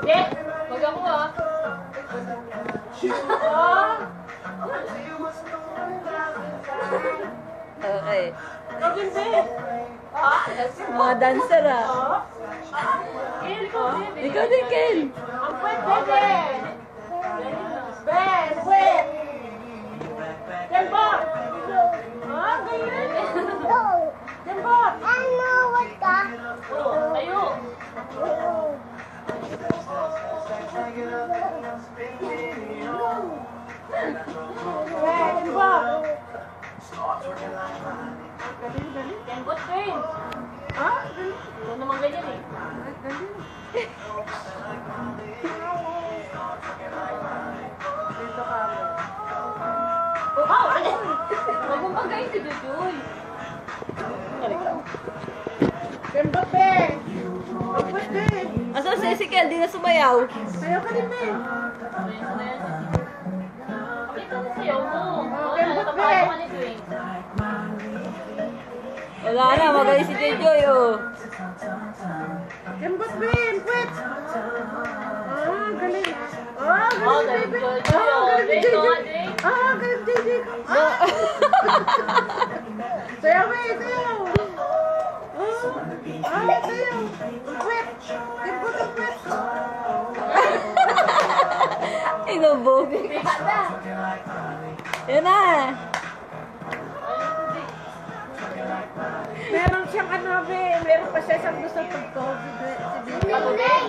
Hindi. Wag ako ah. Okay. Robin, be. Mga dancer ah. Ken, ikaw din. Ikaw din, Ken. Ang puwet, bebe. Ben, puwet. Ken ba? Ah, ganyan. Ken ba? Oh, tayo. Ken ba? Ken ba, Ken? Ha? Ito naman ganyan eh. Dito ka mo. Oh, wag mong pagkain si Jujuy. Ken ba, be? Pwede. Asan si Ezekiel? Di na sumayaw. Sayaw ka din, be. Pakita na sayaw mo. Ken ba, be? Wala na, magaling si Joy, oh. Ken ba, be? Pwede. Ah, galing. Ah, galing, baby. Ah, galing, JJ. Ah, galing, JJ. Ah. Sayaw, be. Sayaw. Ah, sayaw. Pwede. Ken ba, pwede. Inubog. Yan na. Meron siyang ano, be. Meron pa siya isang gusto pag-COVID. Ding, ding.